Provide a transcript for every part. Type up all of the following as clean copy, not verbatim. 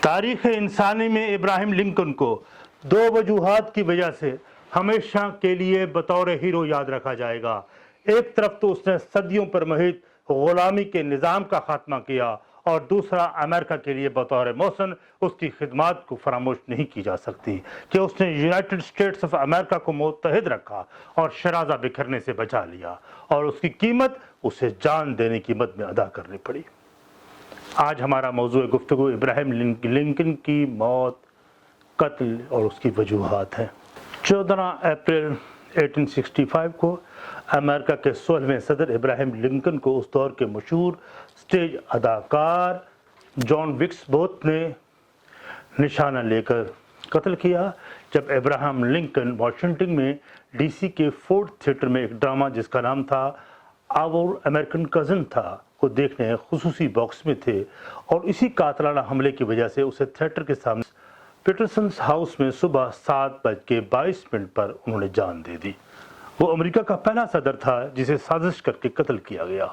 تاریخ انسانی میں ابراہیم لنکن کو دو وجوہات کی وجہ سے ہمیشہ کے لیے بطور ہیرو یاد رکھا جائے گا۔ ایک طرف تو اس نے صدیوں پر محیط غلامی کے نظام کا خاتمہ کیا، اور دوسرا امریکہ کے لیے بطور محسن اس کی خدمات کو فراموش نہیں کی جا سکتی کہ اس نے یونائٹڈ اسٹیٹس آف امریکہ کو متحد رکھا اور شرازہ بکھرنے سے بچا لیا، اور اس کی قیمت اسے جان دینے کی مد میں ادا کرنی پڑی۔ آج ہمارا موضوع گفتگو ابراہیم لنکن کی موت، قتل اور اس کی وجوہات ہیں۔ 14 اپریل 1865 کو امریکہ کے 16ویں صدر ابراہیم لنکن کو اس دور کے مشہور سٹیج اداکار جان وکس بوتھ نے نشانہ لے کر قتل کیا، جب ابراہیم لنکن واشنگٹن میں ڈی سی کے فورڈ تھیٹر میں ایک ڈرامہ جس کا نام تھا آور امریکن کزن تھا کو دیکھنے خصوصی باکس میں تھے، اور اسی قاتلانہ حملے کی وجہ سے اسے تھیٹر کے سامنے پیٹرسنز ہاؤس میں صبح 7:22 پر انہوں نے جان دے دی۔ وہ امریکہ کا پہلا صدر تھا جسے سازش کر کے قتل کیا گیا۔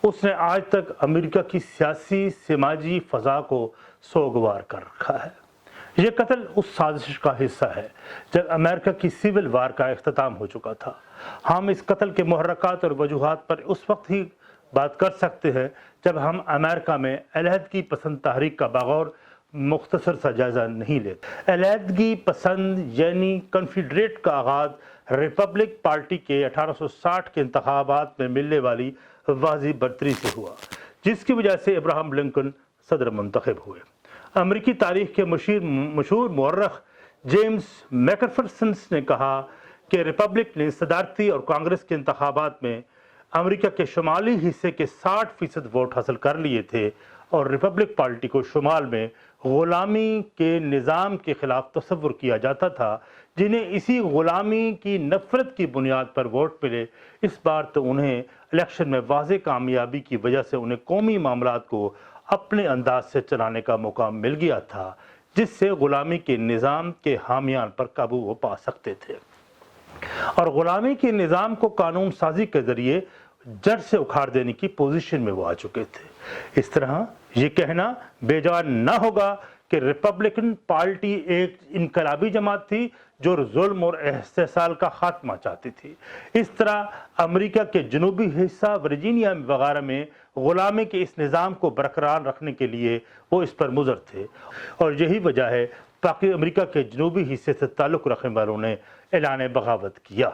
اس نے آج تک امریکہ کی سیاسی سماجی فضا کو سوگوار کر رکھا ہے۔ یہ قتل اس سازش کا حصہ ہے جب امریکہ کی سول وار کا اختتام ہو چکا تھا۔ ہم اس قتل کے محرکات اور وجوہات پر اس وقت ہی بات کر سکتے ہیں جب ہم امریکہ میں علیحدگی پسند تحریک کا بغور مختصر سا جائزہ نہیں لیتے۔ علیحدگی پسند یعنی کنفیڈریٹ کا آغاز ریپبلک پارٹی کے 1860 کے انتخابات میں ملنے والی واضح برتری سے ہوا، جس کی وجہ سے ابراہیم لنکن صدر منتخب ہوئے۔ امریکی تاریخ کے مشہور مورخ جیمز میکفرسن نے کہا کہ ریپبلک نے صدارتی اور کانگریس کے انتخابات میں امریکہ کے شمالی حصے کے 60% ووٹ حاصل کر لیے تھے، اور ریپبلک پارٹی کو شمال میں غلامی کے نظام کے خلاف تصور کیا جاتا تھا، جنہیں اسی غلامی کی نفرت کی بنیاد پر ووٹ ملے۔ اس بار تو انہیں الیکشن میں واضح کامیابی کی وجہ سے انہیں قومی معاملات کو اپنے انداز سے چلانے کا موقع مل گیا تھا، جس سے غلامی کے نظام کے حامیان پر قابو وہ پا سکتے تھے، اور غلامی کے نظام کو قانون سازی کے ذریعے جڑ سے اکھاڑ دینے کی پوزیشن میں وہ آ چکے تھے۔ اس طرح یہ کہنا بے جان نہ ہوگا کہ ریپبلکن پارٹی ایک انقلابی جماعت تھی جو ظلم اور استحصال کا خاتمہ چاہتی تھی۔ اس طرح امریکہ کے جنوبی حصہ ورجینیا وغیرہ میں غلامی کے اس نظام کو برقرار رکھنے کے لیے وہ اس پر مضر تھے، اور یہی وجہ ہے باقی امریکہ کے جنوبی حصے سے تعلق رکھنے والوں نے اعلان بغاوت کیا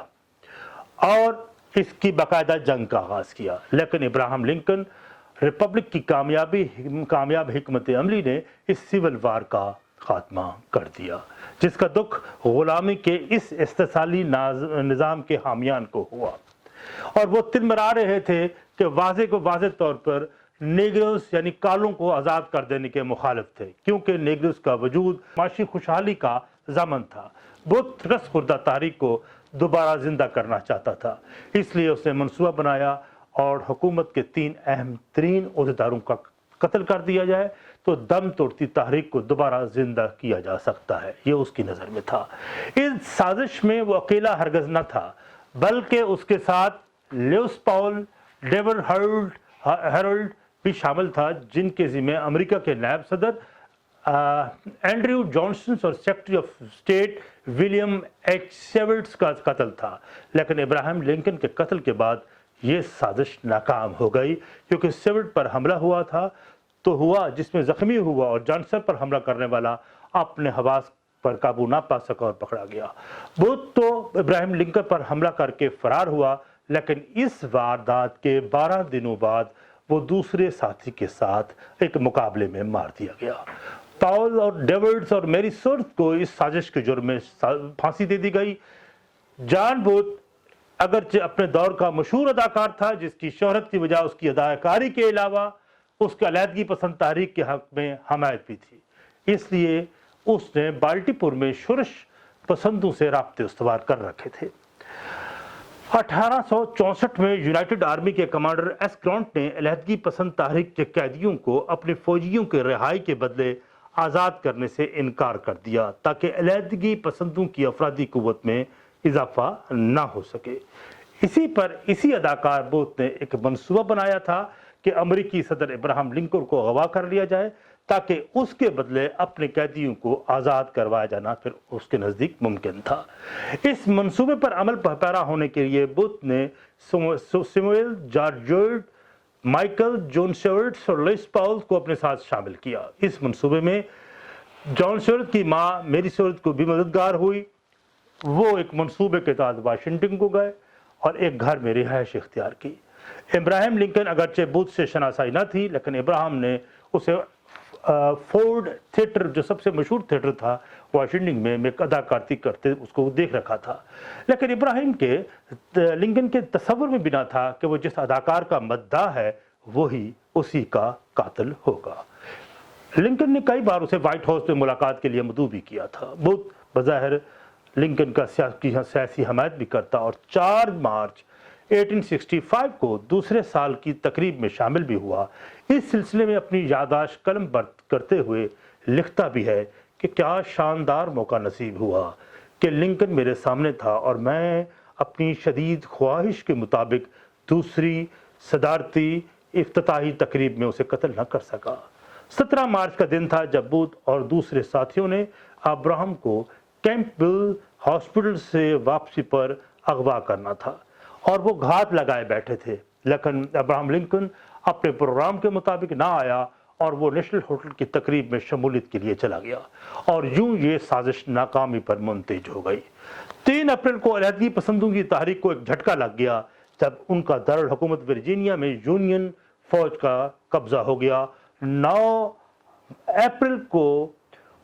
اور اس کی باقاعدہ جنگ کا آغاز کیا۔ لیکن ابراہیم لنکن ریپبلک کی کامیاب حکمت عملی نے اس سول وار کا خاتمہ کر دیا، جس کا دکھ غلامی کے اس استحصالی نظام کے حامیان کو ہوا، اور وہ تلمرا رہے تھے کہ واضح طور پر نیگروز یعنی کالوں کو آزاد کر دینے کے مخالف تھے، کیونکہ نیگروز کا وجود معاشی خوشحالی کا ضامن تھا۔ بت رس خوردہ تحریک کو دوبارہ زندہ کرنا چاہتا تھا، اس لیے اس نے منصوبہ بنایا اور حکومت کے 3 اہم ترین عہدیداروں کا قتل کر دیا جائے تو دم توڑتی تحریک کو دوبارہ زندہ کیا جا سکتا ہے۔ یہ اس کی نظر میں تھا۔ اس سازش میں وہ اکیلا ہرگز نہ تھا، بلکہ اس کے ساتھ لیوس پاول، ڈیوڈ ہیرولڈ بھی شامل تھا، جن کے ذمہ امریکہ کے نائب صدر اینڈریو جانسن اور secretary of state William H سیولٹس کا قتل تھا۔ لیکن ابراہیم لنکن کے قتل کے بعد یہ سازش ناکام ہو گئی، کیونکہ سیولٹ پر حملہ ہوا جس میں زخمی ہوا، اور جانسن پر حملہ کرنے والا اپنے حواس پر قابو نہ پا سکا اور پکڑا گیا۔ بوتھ تو ابراہیم لنکن پر حملہ کر کے فرار ہوا، لیکن اس واردات کے 12 دنوں بعد وہ دوسرے ساتھی کے ساتھ ایک مقابلے میں مار دیا گیا۔ پاول اور ڈیوڈز اور میری سورت کو اس سازش کے جرم میں پھانسی دے دی گئی۔ جان بوتھ اگرچہ اپنے دور کا مشہور اداکار تھا، جس کی شہرت کی وجہ اس کی اداکاری کے علاوہ اس کے علیحدگی پسند تحریک کے حق میں حمایت بھی تھی، اس لیے اس نے بالٹی پور میں شورش پسندوں سے رابطے استوار کر رکھے تھے۔ 1864 میں یونائٹڈ آرمی کے کمانڈر ایس گرانٹ نے علیحدگی پسند تحریک کے قیدیوں کو اپنے فوجیوں کے رہائی کے بدلے آزاد کرنے سے انکار کر دیا تاکہ علیحدگی پسندوں کی افرادی قوت میں اضافہ نہ ہو سکے۔ اسی اداکار بوتھ نے ایک منصوبہ بنایا تھا کہ امریکی صدر ابراہیم لنکن کو اغوا کر لیا جائے تاکہ اس کے بدلے اپنے قیدیوں کو آزاد کروایا جانا پھر اس کے نزدیک ممکن تھا۔ اس منصوبے پر عمل پیرا ہونے کے لیے بوتھ نے سیموئل جارج مائیکل جون سیورٹس اور لیس پاؤل کو اپنے ساتھ شامل کیا۔ اس منصوبے میں جان سیورٹ کی ماں میری سیورٹ کو بھی مددگار ہوئی۔ وہ ایک منصوبے کے تحت واشنگٹن کو گئے اور ایک گھر میں رہائش اختیار کی۔ ابراہیم لنکن اگرچہ بوتھ سے شناسائی نہ تھی، لیکن ابراہیم نے اسے فورڈ تھیٹر، جو سب سے مشہور تھیٹر تھا واشنگٹن میں اداکاری کرتے، اس کو دیکھ رکھا تھا۔ لیکن ابراہیم کے لنکن کے تصور میں بھی نہ تھا کہ وہ جس اداکار کا مداح ہے وہی اسی کا قاتل ہوگا۔ لنکن نے کئی بار اسے وائٹ ہاؤس میں ملاقات کے لیے مدعو بھی کیا تھا۔ بوتھ بظاہر لنکن کا سیاسی حمایت بھی کرتا اور 4 مارچ 1865 کو دوسرے سال کی تقریب میں شامل بھی ہوا۔ اس سلسلے میں اپنی یادداشت قلم کرتے ہوئے لکھتا بھی ہے کہ کیا شاندار موقع نصیب ہوا کہ لنکن میرے سامنے تھا اور میں اپنی شدید خواہش کے مطابق دوسری صدارتی افتتاحی تقریب میں اسے قتل نہ کر سکا۔ 17 مارچ کا دن تھا جب بوتھ اور دوسرے ساتھیوں نے ابراہم کو کیمپبیل ہاسپٹل سے واپسی پر اغوا کرنا تھا اور وہ گھات لگائے بیٹھے تھے، لیکن ابراہم لنکن اپنے پروگرام کے مطابق نہ آیا اور وہ نیشنل ہوٹل کی تقریب میں شمولیت کے لیے چلا گیا اور یوں یہ سازش ناکامی پر منتج ہو گئی۔ 3 اپریل کو علیحدگی پسندوں کی تحریک کو ایک جھٹکا لگ گیا جب ان کا دارالحکومت ورجینیا میں یونین فوج کا قبضہ ہو گیا۔ 9 اپریل کو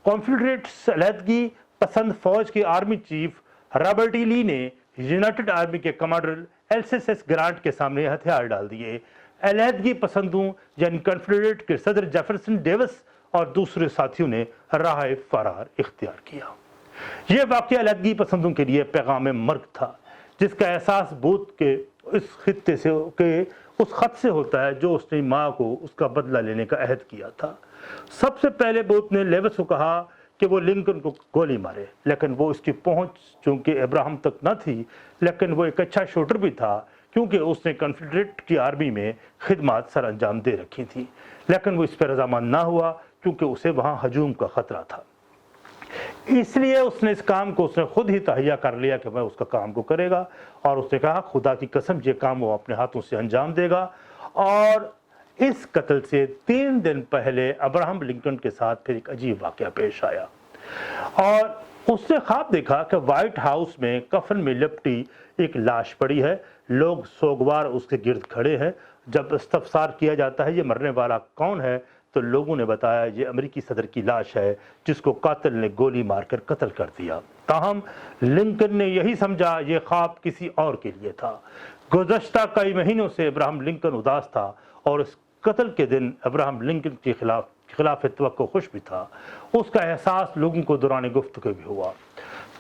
کانفیڈریٹس علیحدگی پسند فوج کے آرمی چیف رابرٹ ای لی نے یونائٹڈ آرمی کے کمانڈر ایلسیس گرانٹ کے سامنے ہتھیار ڈال دیے۔ علیحدگی پسندوں یعنی کنفیڈریٹ کے صدر جیفرسن ڈیوس اور دوسرے ساتھیوں نے راہ فرار اختیار کیا۔ یہ واقعہ علیحدگی پسندوں کے لیے پیغام مرگ تھا، جس کا احساس بوتھ کے اس خط سے ہوتا ہے جو اس نے ماں کو اس کا بدلہ لینے کا عہد کیا تھا۔ سب سے پہلے بوتھ نے لیوس کو کہا کہ وہ لنکن کو گولی مارے، لیکن وہ اس کی پہنچ چونکہ ابراہم تک نہ تھی، لیکن وہ ایک اچھا شوٹر بھی تھا کیونکہ اس نے کنفیڈریٹ کی آرمی میں خدمات سر انجام دے رکھی تھی، لیکن وہ اس پر رضامند نہ ہوا کیونکہ اسے وہاں ہجوم کا خطرہ تھا۔ اس لیے اس نے اس کام کو اس نے خود ہی تہیہ کر لیا کہ میں اس کا کام کو کرے گا، اور اس نے کہا خدا کی قسم یہ کام وہ اپنے ہاتھوں سے انجام دے گا۔ اور اس قتل سے 3 دن پہلے ابراہم لنکن کے ساتھ پھر ایک عجیب واقعہ پیش آیا، اور اس نے خواب دیکھا کہ وائٹ ہاؤس میں کفن میں لپٹی ایک لاش پڑی ہے، لوگ سوگوار اس کے گرد کھڑے ہیں۔ جب استفسار کیا جاتا ہے یہ مرنے والا کون ہے تو لوگوں نے بتایا یہ امریکی صدر کی لاش ہے جس کو قاتل نے گولی مار کر قتل کر دیا۔ تاہم لنکن نے یہی سمجھا یہ خواب کسی اور کے لیے تھا۔ گزشتہ کئی مہینوں سے ابراہم لنکن اداس تھا اور اس قتل کے دن ابراہم لنکن کے خلاف توقع خوش بھی تھا۔ اس کا احساس لوگوں کو دوران گفتگو بھی ہوا۔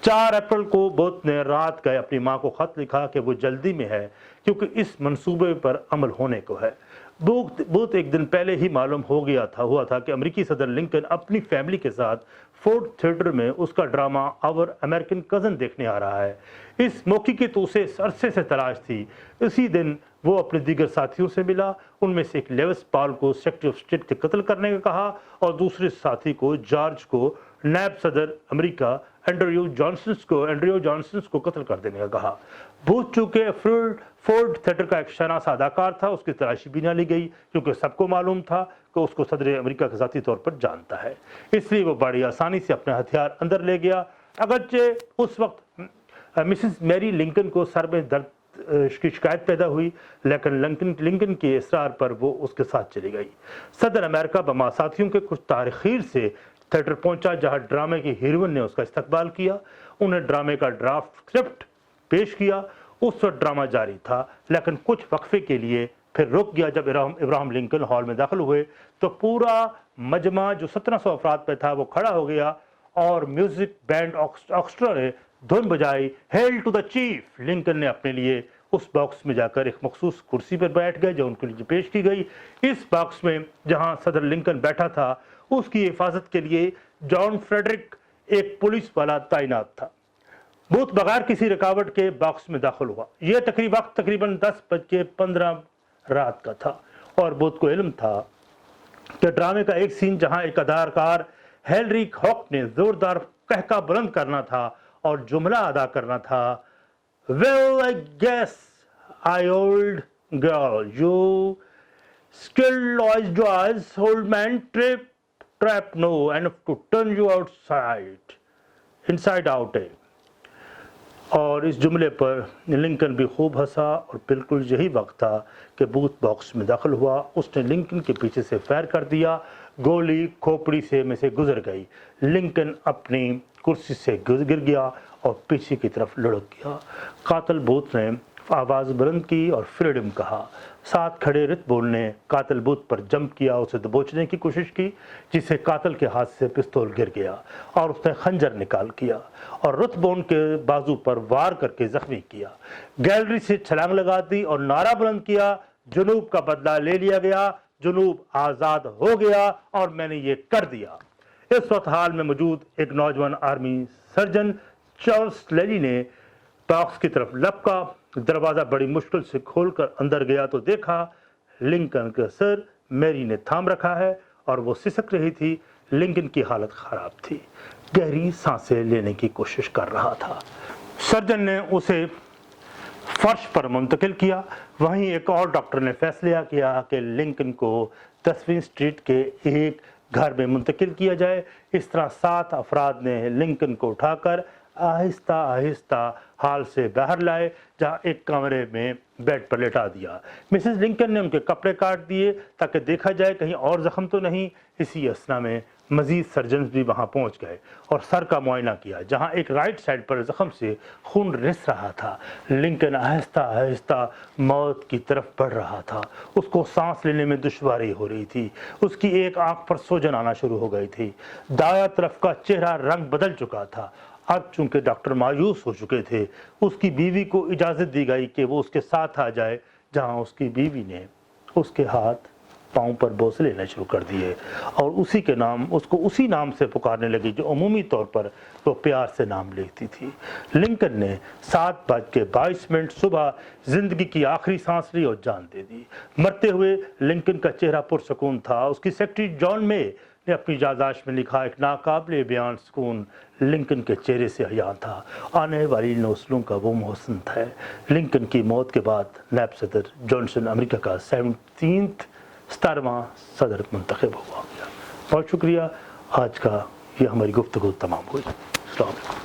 4 اپریل کو بوتھ نے رات گئے اپنی ماں کو خط لکھا کہ وہ جلدی میں ہے کیونکہ اس منصوبے پر عمل ہونے کو ہے۔ بوتھ ایک دن پہلے ہی معلوم ہوا تھا کہ امریکی صدر لنکن اپنی فیملی کے ساتھ فورڈ تھیٹر میں اس کا ڈرامہ آور امریکن کزن دیکھنے آ رہا ہے۔ اس موقع کی تو اسے عرصے سے تلاش تھی۔ اسی دن وہ اپنے دیگر ساتھیوں سے ملا، ان میں سے ایک لیوس پال کو سیکرٹری آف اسٹیٹ کے قتل کرنے کا کہا اور دوسرے ساتھی کو جارج کو نائب صدر امریکہ اینڈریو جانسنس کو قتل کر دینے کا کہا۔ بوتھ چونکہ فورڈ تھیٹر کا ایک شناسا اداکار تھا، اس کی تلاشی بھی نہ لی گئی کیونکہ سب کو معلوم تھا کہ اس کو صدر امریکہ کے ذاتی طور پر جانتا ہے، اس لیے وہ بڑی آسانی سے اپنے ہتھیار اندر لے گیا۔ اگرچہ اس وقت مسز میری لنکن کو سر میں درد کی شکایت پیدا ہوئی، لیکن لنکن کے اصرار پر وہ اس کے ساتھ چلی گئی۔ صدر امریکہ بما ساتھیوں کے کچھ تاخیر سے تھیٹر پہنچا جہاں ڈرامے کی ہیروئن نے اس کا استقبال کیا۔ انہیں ڈرامے کا ڈرافٹ اسکرپٹ پیش کیا۔ اس وقت ڈرامہ جاری تھا لیکن کچھ وقفے کے لیے پھر رک گیا۔ جب ابراہم لنکن ہال میں داخل ہوئے تو پورا مجمع جو 1700 افراد پہ تھا وہ کھڑا ہو گیا اور میوزک بینڈ آرکسٹرا نے دھن بجائی، hail to the chief. Lincoln نے اپنے لیے اس باکس میں جا کر ایک مخصوص کرسی پر بیٹھ گئے جو ان کے لیے پیش کی گئی۔ اس باکس میں جہاں صدر لنکن بیٹھا تھا اس کی حفاظت کے لیے جان فریڈرک ایک پولیس والا تعینات تھا۔ بوتھ بغیر کسی رکاوٹ کے باکس میں داخل ہوا۔ یہ وقت تقریباً 10:15 رات کا تھا اور بوتھ کو علم تھا کہ ڈرامے کا ایک سین جہاں ایک اداکار ہیلری ہاک نے زوردار کہکا بلند کرنا تھا اور جملہ ادا کرنا تھا Well, I guess I old girl, you skilled Joyce, old man trap no enough to turn you inside out. اور اس جملے پر لنکن بھی خوب ہنسا اور بالکل یہی وقت تھا کہ بوتھ باکس میں داخل ہوا. اس نے لنکن کے پیچھے سے فائر کر دیا. گولی کھوپڑی میں سے گزر گئی. لنکن اپنی کرسی سے گر گیا اور پیچھے کی طرف لڑک گیا. قاتل بوتھ نے آواز بلند کی اور فریڈم کہا. ساتھ کھڑے رت بول نے قاتل بوتھ پر جمپ کیا, اسے دبوچنے کی کوشش کی, جس سے قاتل کے ہاتھ سے پستول گر گیا اور اس نے خنجر نکال کیا اور رت بون کے بازو پر وار کر کے زخمی کیا. گیلری سے چھلانگ لگا دی اور نعرہ بلند کیا, جنوب کا بدلہ لے لیا گیا, جنوب آزاد ہو گیا اور میں نے یہ کر دیا. اس وقت حال میں موجود ایک نوجوان آرمی سرجن چارلس لیلی نے باکس کی طرف لپکا. دروازہ بڑی مشکل سے کھول کر اندر گیا تو دیکھا لنکن کا سر میری نے تھام رکھا ہے اور وہ سسک رہی تھی. لنکن کی حالت خراب تھی, گہری سانسیں لینے کی کوشش کر رہا تھا. سرجن نے اسے فرش پر منتقل کیا. وہیں ایک اور ڈاکٹر نے فیصلہ کیا کہ لنکن کو 10ویں اسٹریٹ کے ایک گھر میں منتقل کیا جائے. اس طرح 7 افراد نے لنکن کو اٹھا کر آہستہ آہستہ ہال سے باہر لائے, جہاں ایک کمرے میں بیڈ پر لٹا دیا. مسز لنکن نے ان کے کپڑے کاٹ دیے تاکہ دیکھا جائے کہیں اور زخم تو نہیں. اسی اثنا میں مزید سرجنز بھی وہاں پہنچ گئے اور سر کا معائنہ کیا, جہاں ایک رائٹ سائڈ پر زخم سے خون رس رہا تھا. لنکن آہستہ آہستہ موت کی طرف بڑھ رہا تھا. اس کو سانس لینے میں دشواری ہو رہی تھی. اس کی ایک آنکھ پر سوجن آنا شروع ہو گئی تھی. دایاں طرف کا چہرہ رنگ بدل چکا تھا. اب چونکہ ڈاکٹر مایوس ہو چکے تھے, اس کی بیوی کو اجازت دی گئی کہ وہ اس کے ساتھ آ جائے, جہاں اس کی بیوی نے اس کے ہاتھ پاؤں پر بوسے لینا شروع کر دیے اور اس کو اسی نام سے پکارنے لگی جو عمومی طور پر وہ پیار سے نام لیتی تھی. لنکن نے 7:22 صبح زندگی کی آخری سانس لی اور جان دے دی. مرتے ہوئے لنکن کا چہرہ پرسکون تھا. اس کی سیکرٹری جان مے نے اپنی یادداشت میں لکھا, ایک ناقابل بیان سکون لنکن کے چہرے سے عیاں تھا. آنے والی نسلوں کا وہ محسن تھا. لنکن کی موت کے بعد نائب صدر جانسن امریکہ کا 17واں صدر منتخب ہوا گیا. بہت شکریہ. آج کا یہ ہماری گفتگو تمام ہوئی. السلام علیکم.